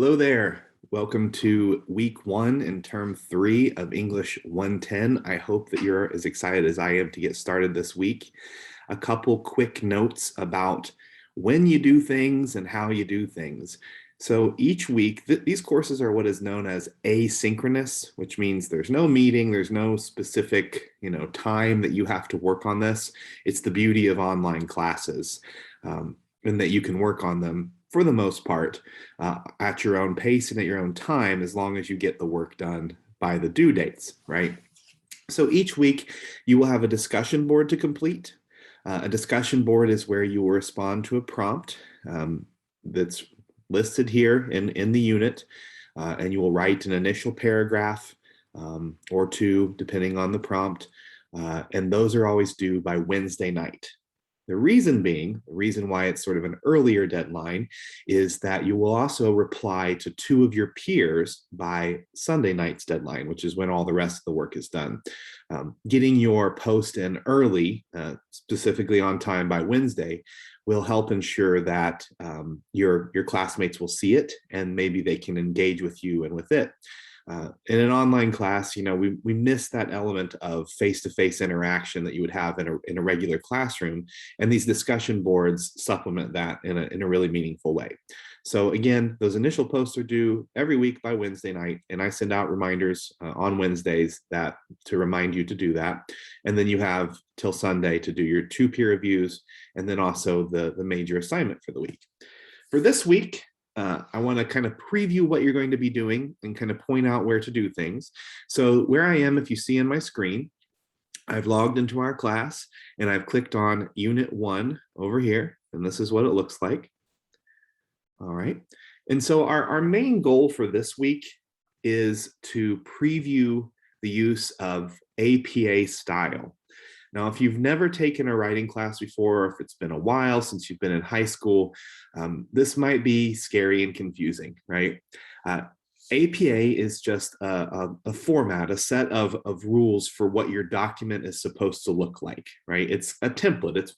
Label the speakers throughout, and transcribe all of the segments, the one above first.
Speaker 1: Hello there. Welcome to week one in term three of English 110. I hope that you're as excited as I am to get started this week. A couple quick notes about when you do things and how you do things. So each week, these courses are what is known as asynchronous, which means there's no meeting, there's no specific, time that you have to work on this. It's the beauty of online classes, and that you can work on them for the most part at your own pace and at your own time, as long as you get the work done by the due dates, right? So each week you will have a discussion board to complete. A discussion board is where you will respond to a prompt that's listed here in the unit, and you will write an initial paragraph or two, depending on the prompt, and those are always due by Wednesday night. The reason why it's sort of an earlier deadline is that you will also reply to two of your peers by Sunday night's deadline, which is when all the rest of the work is done. Getting your post in early, specifically on time by Wednesday, will help ensure that your classmates will see it and maybe they can engage with you and with it. In an online class, we miss that element of face-to-face interaction that you would have in a regular classroom, and these discussion boards supplement that in a really meaningful way. So again, those initial posts are due every week by Wednesday night, and I send out reminders on Wednesdays to remind you to do that. And then you have till Sunday to do your two peer reviews, and then also the major assignment for the week. For this week, I want to kind of preview what you're going to be doing and kind of point out where to do things. So where I am, if you see on my screen, I've logged into our class and I've clicked on Unit 1 over here, and this is what it looks like. All right. And so our main goal for this week is to preview the use of APA style. Now, if you've never taken a writing class before, or if it's been a while since you've been in high school, this might be scary and confusing, right? APA is just a format, a set of rules for what your document is supposed to look like, right? It's a template.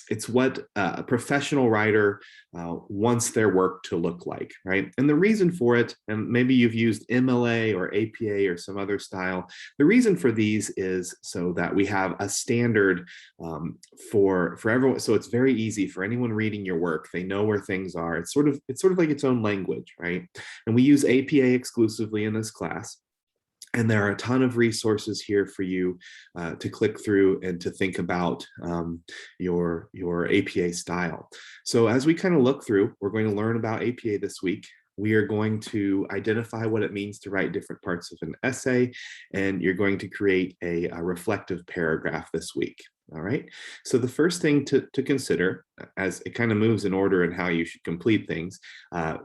Speaker 1: It's what a professional writer wants their work to look like, right? And the reason for it, and maybe you've used MLA or APA or some other style, the reason for these is so that we have a standard for everyone. So it's very easy for anyone reading your work. They know where things are. It's sort of like its own language, right? And we use APA exclusively in this class. And there are a ton of resources here for you to click through and to think about your APA style. So as we kind of look through, we're going to learn about APA this week. We are going to identify what it means to write different parts of an essay, and you're going to create a reflective paragraph this week. All right. So the first thing to consider, as it kind of moves in order in how you should complete things,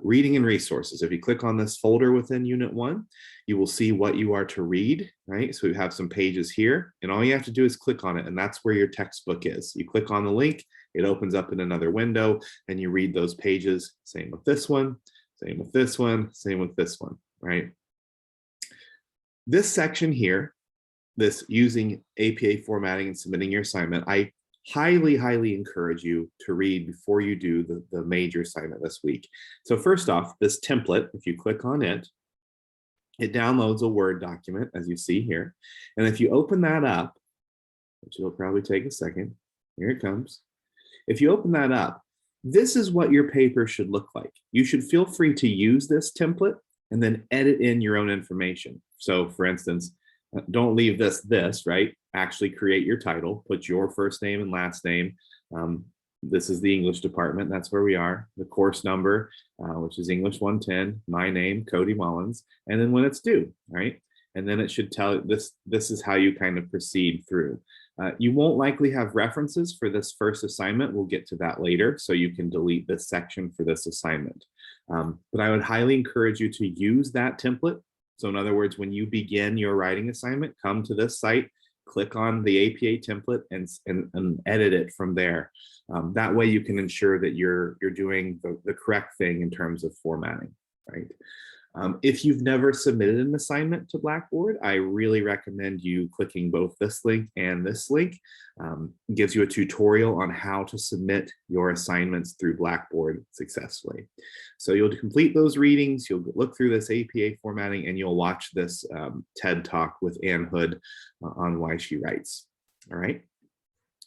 Speaker 1: reading and resources. If you click on this folder within Unit 1, you will see what you are to read, right? So we have some pages here, and all you have to do is click on it, and that's where your textbook is. You click on the link, it opens up in another window, and you read those pages. Same with this one, same with this one, same with this one, right? This section here, this using APA formatting and submitting your assignment, I highly, highly encourage you to read before you do the major assignment this week. So first off, this template, if you click on it, it downloads a Word document, as you see here. And if you open that up, which will probably take a second, here it comes. If you open that up, this is what your paper should look like. You should feel free to use this template and then edit in your own information. So for instance, don't leave this, right? Actually create your title, put your first name and last name. This is the English department, that's where we are. The course number, which is English 110, my name, Cody Mullins, and then when it's due, right? And then it should tell this is how you kind of proceed through. You won't likely have references for this first assignment. We'll get to that later, so you can delete this section for this assignment. But I would highly encourage you to use that template. So in other words, when you begin your writing assignment, come to this site, click on the APA template and edit it from there. That way you can ensure that you're doing the correct thing in terms of formatting, right? If you've never submitted an assignment to Blackboard, I really recommend you clicking both this link and this link. It gives you a tutorial on how to submit your assignments through Blackboard successfully. So you'll complete those readings, you'll look through this APA formatting, and you'll watch this TED Talk with Ann Hood on why she writes. All right.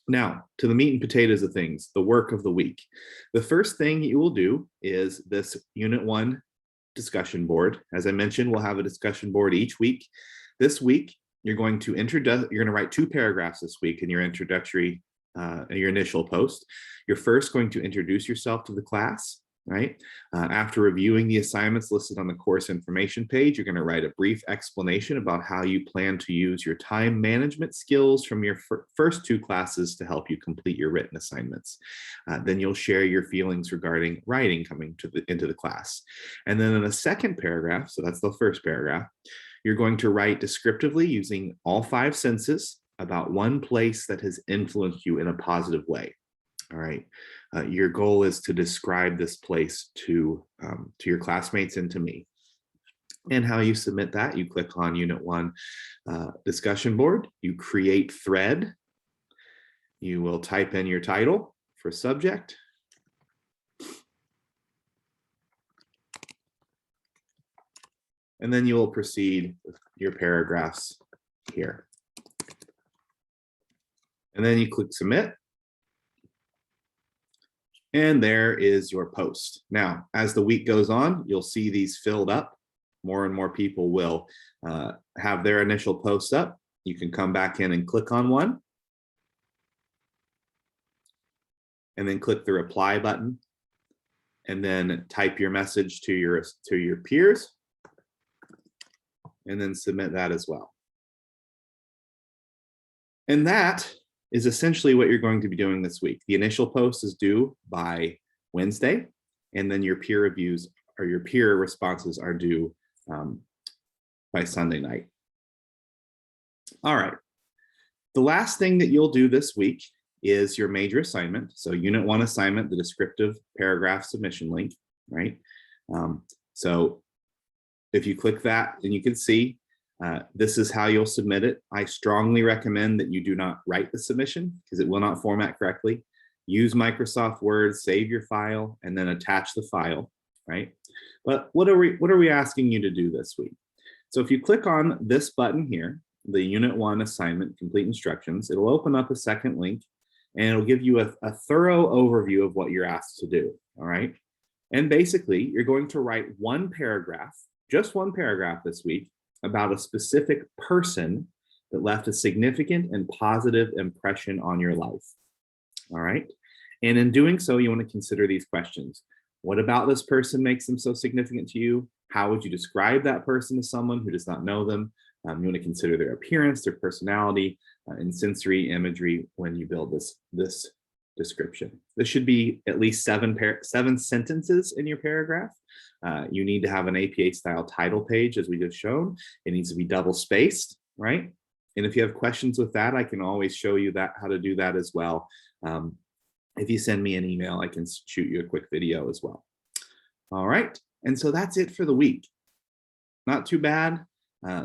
Speaker 1: Now, to the meat and potatoes of things, the work of the week. The first thing you will do is this Unit 1 discussion board. As I mentioned, we'll have a discussion board each week. This week, you're going to write 2 paragraphs this week in your introductory, your initial post. You're first going to introduce yourself to the class, right? After reviewing the assignments listed on the course information page, you're going to write a brief explanation about how you plan to use your time management skills from your first 2 classes to help you complete your written assignments. Then you'll share your feelings regarding writing coming into the class. And then in a second paragraph, so that's the first paragraph, you're going to write descriptively using all 5 senses about one place that has influenced you in a positive way. All right. Your goal is to describe this place to your classmates and to me. And how you submit that, you click on Unit 1 discussion board, you create thread, you will type in your title for subject, and then you will proceed with your paragraphs here. And then you click submit. And there is your post. Now, as the week goes on, you'll see these filled up. More and more people will have their initial posts up. You can come back in and click on one. And then click the reply button. And then type your message to your peers. And then submit that as well. And that is essentially what you're going to be doing this week. The initial post is due by Wednesday, and then your peer reviews or your peer responses are due by Sunday night. All right. The last thing that you'll do this week is your major assignment. So Unit 1 assignment, the descriptive paragraph submission link, right? So if you click that, then you can see this is how you'll submit it. I strongly recommend that you do not write the submission because it will not format correctly. Use Microsoft Word, save your file, and then attach the file, right? But what are we asking you to do this week? So if you click on this button here, the Unit 1 assignment, complete instructions, it'll open up a second link and it'll give you a thorough overview of what you're asked to do, all right? And basically, you're going to write one paragraph, just one paragraph this week, about a specific person that left a significant and positive impression on your life. All right. And in doing so, you want to consider these questions. What about this person makes them so significant to you? How would you describe that person to someone who does not know them? You want to consider their appearance, their personality, and sensory imagery when you build this description. This should be at least 7 sentences in your paragraph. You need to have an APA style title page, as we just shown. It needs to be double spaced, right? And if you have questions with that, I can always show you how to do that as well. If you send me an email, I can shoot you a quick video as well. All right, and so that's it for the week. Not too bad.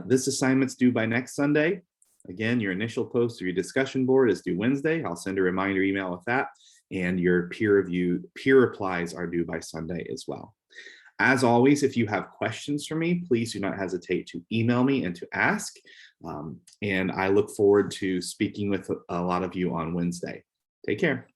Speaker 1: This assignment's due by next Sunday. Again, your initial post or your discussion board is due Wednesday. I'll send a reminder email with that. And your peer replies are due by Sunday as well. As always, if you have questions for me, please do not hesitate to email me and to ask. And I look forward to speaking with a lot of you on Wednesday. Take care.